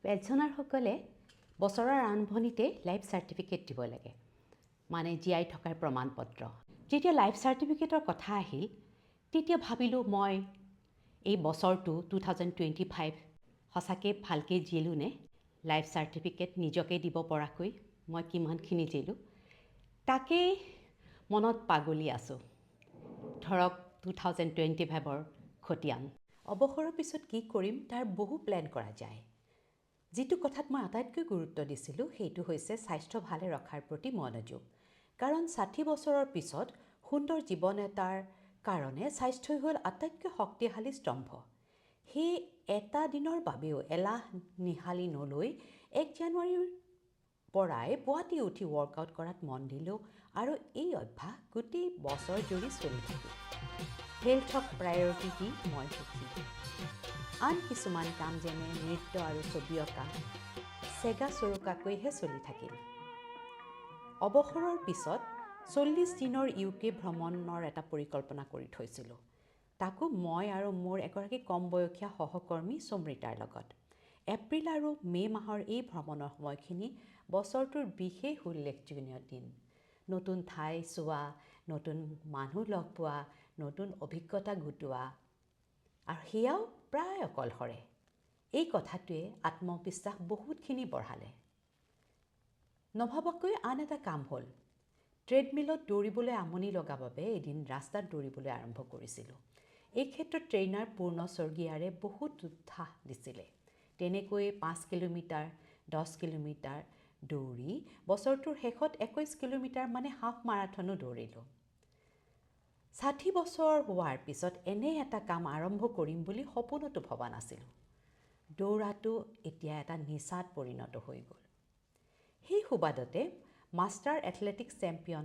পেঞ্চনাৰসকলে বছৰৰ আৰম্ভণিতে life certificate দিব লাগে, মানে জীয়াই থকাৰ প্ৰমাণপত্ৰ। যেতিয়া লাইফ চাৰ্টিফিকেটৰ কথা আহিল, তেতিয়া ভাবিলোঁ মই এই বছৰটো 2025 সঁচাকৈ ভালকৈ জীয়ালোঁ নে? লাইফ চাৰ্টিফিকেট নিজকে দিব পৰাকৈ মই কিমানখিনি জীয়ালোঁ, তাকেই মনত পাগলি আছোঁ। ধৰক 2025ৰ খতিয়ান। অৱসৰৰ পিছত কি কৰিম তাৰ বহু প্লেন কৰা যায়। যিটো কথাত মই আটাইতকৈ গুৰুত্ব দিছিলোঁ সেইটো হৈছে স্বাস্থ্য ভালে ৰখাৰ প্ৰতি মনোযোগ। কাৰণ 60 বছৰৰ পিছত সুন্দৰ জীৱন এটাৰ কাৰণে স্বাস্থ্যই হ'ল আটাইতকৈ শক্তিশালী স্তম্ভ। সেই এটা দিনৰ বাবেও এলাহ নিহালি নলৈ 1 জানুৱাৰীৰ পৰাই পুৱাতে উঠি ৱৰ্কআউট কৰাত মন দিলোঁ আৰু এই অভ্যাস গোটেই বছৰ জুৰি চলি থাকিল। হেল্থক প্ৰায়ৰিটি দি মই সুখী। আন কিছুমান কাম যেনে নৃত্য আৰু ছবি অঁকা চেগা চৰোকাকৈহে চলি থাকিল। অৱসৰৰ পিছত 40 দিনৰ UK ভ্ৰমণৰ এটা পৰিকল্পনা কৰি থৈছিলোঁ, তাকো মই আৰু মোৰ এগৰাকী কম বয়সীয়া সহকৰ্মী সমৃতাৰ লগত। এপ্ৰিল আৰু মে' মাহৰ এই ভ্ৰমণৰ সময়খিনি বছৰটোৰ বিশেষ উল্লেখযোগ্য দিন। নতুন ঠাই চোৱা, নতুন মানুহ লগ পোৱা, নতুন অভিজ্ঞতা গোটোৱা, আৰু সেয়াও প্ৰায় অকলশৰে। এই কথাটোৱে আত্মবিশ্বাস বহুতখিনি বঢ়ালে। নভবাকৈ আন এটা কাম হ'ল, ট্ৰেডমিলত দৌৰিবলৈ আমনি লগা বাবে এদিন ৰাস্তাত দৌৰিবলৈ আৰম্ভ কৰিছিলোঁ। এই ক্ষেত্ৰত ট্ৰেইনাৰ পূৰ্ণ স্বৰ্গীয়াৰে বহুত উৎসাহ দিছিলে। তেনেকৈ 5 কিলোমিটাৰ, 10 কিলোমিটাৰ দৌৰি বছৰটোৰ শেষত 21 কিলোমিটাৰ মানে হাফ মাৰাথনো দৌৰিলোঁ। 60 বছৰ হোৱাৰ পিছত এনে এটা কাম আৰম্ভ কৰিম বুলি সপোনতো ভবা নাছিলোঁ। দৌৰাটো এতিয়া এটা নিচাত পৰিণত হৈ গ'ল। সেই সুবাদতে মাষ্টাৰ এথলেটিক্স চেম্পিয়ন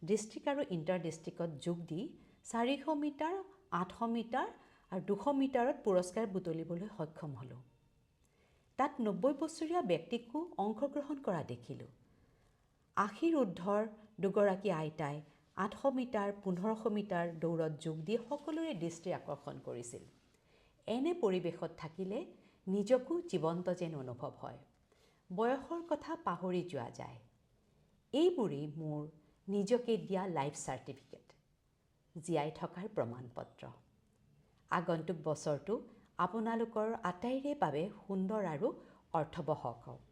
ডিষ্ট্ৰিক্ট আৰু ইণ্টাৰ ডিষ্ট্ৰিক্টত যোগ দি 400 মিটাৰ, 800 মিটাৰ আৰু 200 মিটাৰত পুৰস্কাৰ বুটলিবলৈ সক্ষম হ'লোঁ। তাত 90 বছৰীয়া ব্যক্তিকো অংশগ্ৰহণ কৰা দেখিলোঁ। 80ৰ ঊৰ্ধৰ দুগৰাকী আইতাই 800 মিটাৰ, 1500 মিটাৰ দৌৰত যোগ দি সকলোৰে দৃষ্টি আকৰ্ষণ কৰিছিল। এনে পৰিৱেশত থাকিলে নিজকো জীৱন্ত যেন অনুভৱ হয়। বয়সৰ কথা পাহৰি যোৱা যায়। এইবোৰেই মোৰ নিজকে দিয়া লাইফ চাৰ্টিফিকেট, জীয়াই থকাৰ প্ৰমাণপত্ৰ। আগন্তুক বছৰটো আপোনালোকৰ আটাইৰে বাবে সুন্দৰ আৰু অৰ্থবহ হওক।